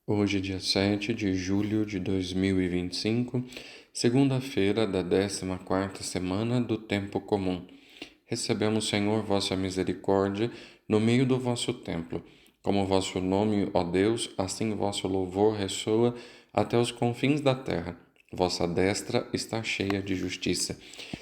Hoje, dia 7 de julho de 2025, segunda-feira da 14ª semana do Tempo Comum. Recebemos, Senhor, vossa misericórdia no meio do vosso templo. Como vosso nome, ó Deus, assim vosso louvor ressoa até os confins da terra. Vossa destra está cheia de justiça.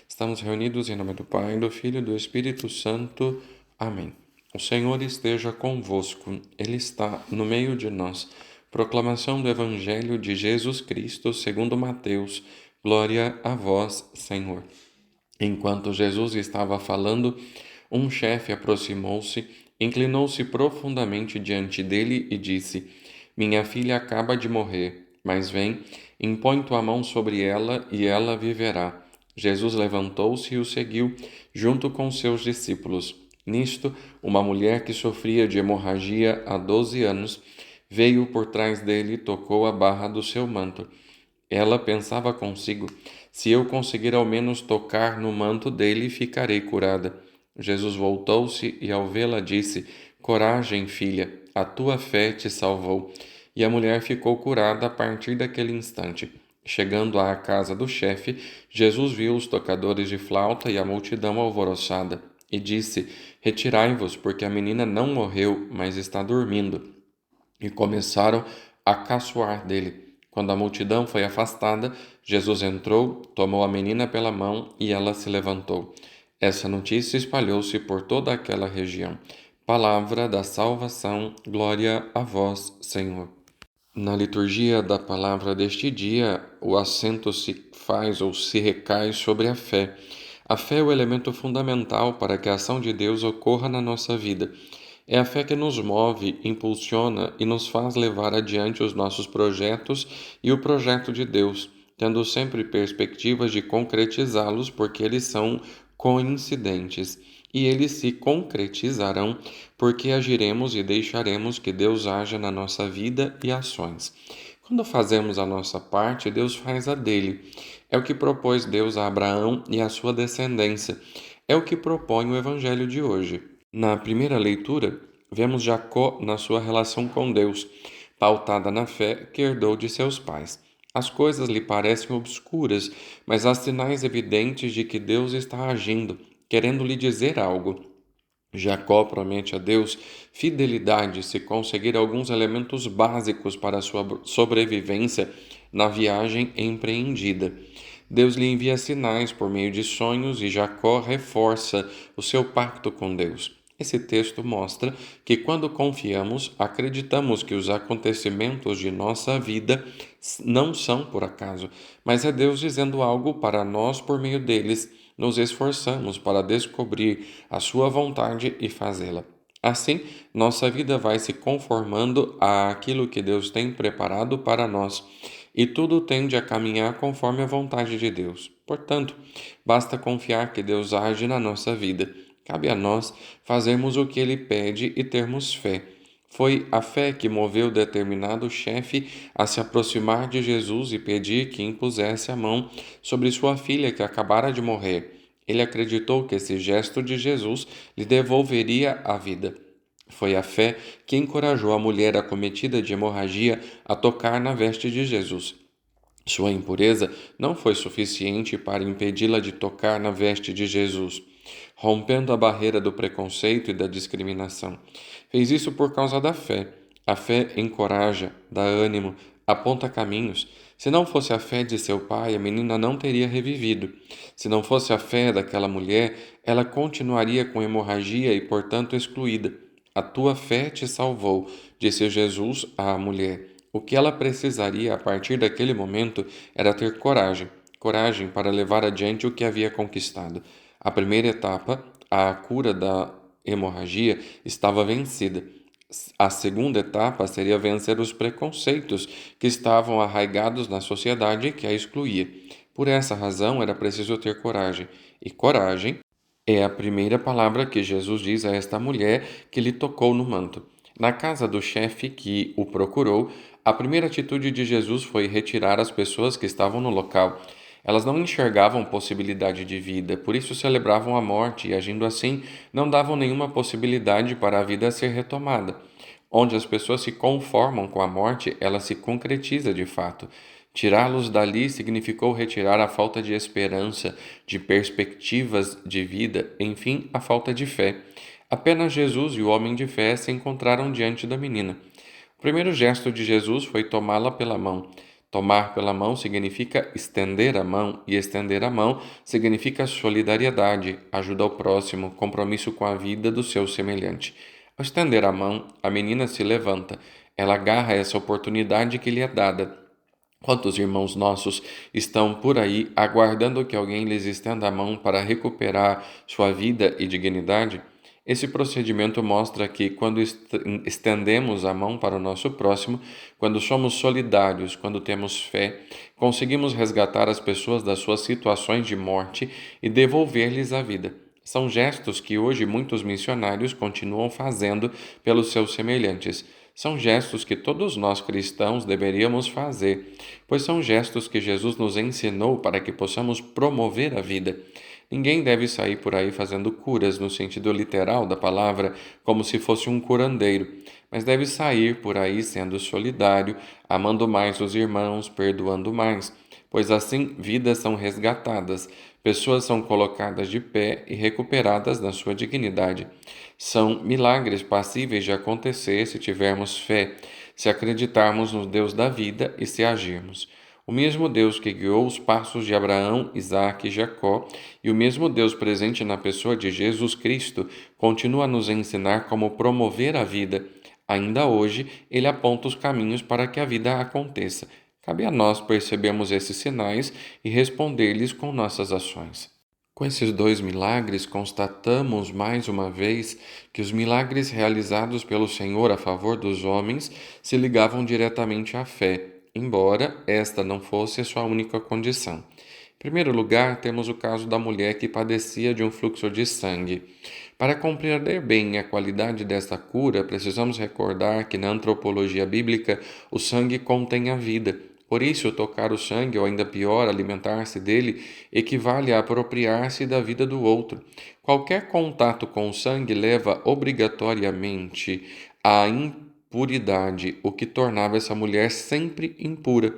Estamos reunidos em nome do Pai, do Filho e do Espírito Santo. Amém. O Senhor esteja convosco, Ele está no meio de nós. Proclamação do Evangelho de Jesus Cristo segundo Mateus. Glória a vós, Senhor. Enquanto Jesus estava falando, um chefe aproximou-se, inclinou-se profundamente diante dele e disse: Minha filha acaba de morrer, mas vem, impõe tua mão sobre ela e ela viverá. Jesus levantou-se e o seguiu, junto com seus discípulos. Nisto, uma mulher que sofria de hemorragia há 12 anos veio por trás dele e tocou a barra do seu manto. Ela pensava consigo: se eu conseguir ao menos tocar no manto dele, ficarei curada. Jesus voltou-se e, ao vê-la, disse: Coragem, filha, a tua fé te salvou. E a mulher ficou curada a partir daquele instante. Chegando à casa do chefe, Jesus viu os tocadores de flauta e a multidão alvoroçada, e disse: Retirai-vos, porque a menina não morreu, mas está dormindo. E começaram a caçoar dele. Quando a multidão foi afastada, Jesus entrou, tomou a menina pela mão e ela se levantou. Essa notícia espalhou-se por toda aquela região. Palavra da salvação, glória a vós, Senhor. Na liturgia da palavra deste dia, o acento se faz ou se recai sobre a fé. A fé é o elemento fundamental para que a ação de Deus ocorra na nossa vida. É a fé que nos move, impulsiona e nos faz levar adiante os nossos projetos e o projeto de Deus, tendo sempre perspectivas de concretizá-los, porque eles são coincidentes e eles se concretizarão porque agiremos e deixaremos que Deus haja na nossa vida e ações. Quando fazemos a nossa parte, Deus faz a dele. É o que propôs Deus a Abraão e a sua descendência. É o que propõe o Evangelho de hoje. Na primeira leitura, vemos Jacó na sua relação com Deus, pautada na fé que herdou de seus pais. As coisas lhe parecem obscuras, mas há sinais evidentes de que Deus está agindo, querendo lhe dizer algo. Jacó promete a Deus fidelidade se conseguir alguns elementos básicos para a sua sobrevivência na viagem empreendida. Deus lhe envia sinais por meio de sonhos e Jacó reforça o seu pacto com Deus. Esse texto mostra que quando confiamos, acreditamos que os acontecimentos de nossa vida não são por acaso, mas é Deus dizendo algo para nós por meio deles. Nos esforçamos para descobrir a sua vontade e fazê-la. Assim, nossa vida vai se conformando àquilo que Deus tem preparado para nós, e tudo tende a caminhar conforme a vontade de Deus. Portanto, basta confiar que Deus age na nossa vida. Cabe a nós fazermos o que Ele pede e termos fé. Foi a fé que moveu determinado chefe a se aproximar de Jesus e pedir que impusesse a mão sobre sua filha que acabara de morrer. Ele acreditou que esse gesto de Jesus lhe devolveria a vida. Foi a fé que encorajou a mulher acometida de hemorragia a tocar na veste de Jesus. Sua impureza não foi suficiente para impedi-la de tocar na veste de Jesus, rompendo a barreira do preconceito e da discriminação. Fez isso por causa da fé. A fé encoraja, dá ânimo, aponta caminhos. Se não fosse a fé de seu pai, a menina não teria revivido. Se não fosse a fé daquela mulher, ela continuaria com hemorragia e, portanto, excluída. A tua fé te salvou, disse Jesus à mulher. O que ela precisaria a partir daquele momento era ter coragem, coragem para levar adiante o que havia conquistado. A primeira etapa, a cura da hemorragia, estava vencida. A segunda etapa seria vencer os preconceitos que estavam arraigados na sociedade que a excluía. Por essa razão, era preciso ter coragem. E coragem é a primeira palavra que Jesus diz a esta mulher que lhe tocou no manto. Na casa do chefe que o procurou, a primeira atitude de Jesus foi retirar as pessoas que estavam no local. Elas não enxergavam possibilidade de vida, por isso celebravam a morte e, agindo assim, não davam nenhuma possibilidade para a vida ser retomada. Onde as pessoas se conformam com a morte, ela se concretiza de fato. Tirá-los dali significou retirar a falta de esperança, de perspectivas de vida, enfim, a falta de fé. Apenas Jesus e o homem de fé se encontraram diante da menina. O primeiro gesto de Jesus foi tomá-la pela mão. Tomar pela mão significa estender a mão, e estender a mão significa solidariedade, ajuda ao próximo, compromisso com a vida do seu semelhante. Ao estender a mão, a menina se levanta. Ela agarra essa oportunidade que lhe é dada. Quantos irmãos nossos estão por aí aguardando que alguém lhes estenda a mão para recuperar sua vida e dignidade? Esse procedimento mostra que, quando estendemos a mão para o nosso próximo, quando somos solidários, quando temos fé, conseguimos resgatar as pessoas das suas situações de morte e devolver-lhes a vida. São gestos que hoje muitos missionários continuam fazendo pelos seus semelhantes. São gestos que todos nós cristãos deveríamos fazer, pois são gestos que Jesus nos ensinou para que possamos promover a vida. Ninguém deve sair por aí fazendo curas no sentido literal da palavra, como se fosse um curandeiro, mas deve sair por aí sendo solidário, amando mais os irmãos, perdoando mais, pois assim vidas são resgatadas, pessoas são colocadas de pé e recuperadas na sua dignidade. São milagres passíveis de acontecer se tivermos fé, se acreditarmos no Deus da vida e se agirmos. O mesmo Deus que guiou os passos de Abraão, Isaque e Jacó, e o mesmo Deus presente na pessoa de Jesus Cristo, continua a nos ensinar como promover a vida. Ainda hoje, ele aponta os caminhos para que a vida aconteça. Cabe a nós percebermos esses sinais e responder-lhes com nossas ações. Com esses dois milagres, constatamos mais uma vez que os milagres realizados pelo Senhor a favor dos homens se ligavam diretamente à fé, embora esta não fosse a sua única condição. Em primeiro lugar, temos o caso da mulher que padecia de um fluxo de sangue. Para compreender bem a qualidade desta cura, precisamos recordar que na antropologia bíblica o sangue contém a vida. Por isso, tocar o sangue, ou ainda pior, alimentar-se dele, equivale a apropriar-se da vida do outro. Qualquer contato com o sangue leva obrigatoriamente à impuridade, o que tornava essa mulher sempre impura.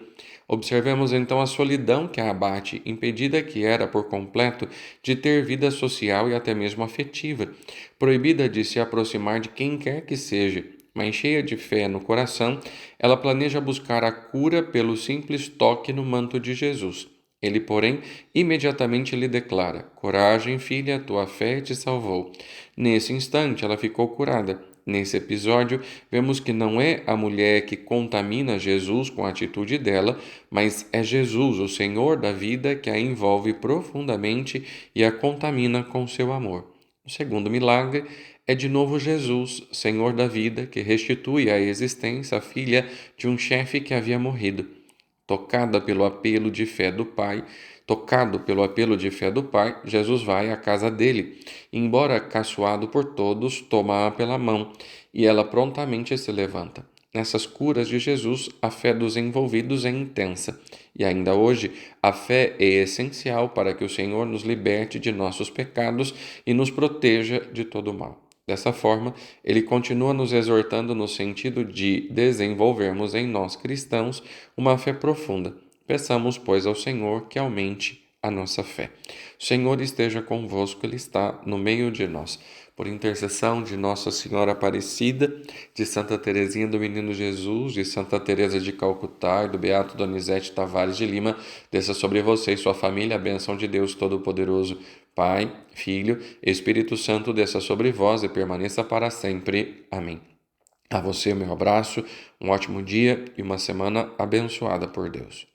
Observemos então a solidão que a abate, impedida que era por completo de ter vida social e até mesmo afetiva, proibida de se aproximar de quem quer que seja. Mas cheia de fé no coração, ela planeja buscar a cura pelo simples toque no manto de Jesus. Ele, porém, imediatamente lhe declara: Coragem, filha, tua fé te salvou. Nesse instante, ela ficou curada. Nesse episódio, vemos que não é a mulher que contamina Jesus com a atitude dela, mas é Jesus, o Senhor da vida, que a envolve profundamente e a contamina com seu amor. O segundo milagre é de novo Jesus, Senhor da vida, que restitui à existência a filha de um chefe que havia morrido. Tocado pelo apelo de fé do Pai, Jesus vai à casa dele. Embora caçoado por todos, toma-a pela mão e ela prontamente se levanta. Nessas curas de Jesus, a fé dos envolvidos é intensa. E ainda hoje, a fé é essencial para que o Senhor nos liberte de nossos pecados e nos proteja de todo o mal. Dessa forma, ele continua nos exortando no sentido de desenvolvermos em nós cristãos uma fé profunda. Peçamos, pois, ao Senhor que aumente a nossa fé. O Senhor esteja convosco, Ele está no meio de nós. Por intercessão de Nossa Senhora Aparecida, de Santa Teresinha do Menino Jesus, de Santa Teresa de Calcutá e do Beato Donizete Tavares de Lima, desça sobre você e sua família a bênção de Deus Todo-Poderoso, Pai, Filho, Espírito Santo, desça sobre vós e permaneça para sempre. Amém. A você, meu abraço, um ótimo dia e uma semana abençoada por Deus.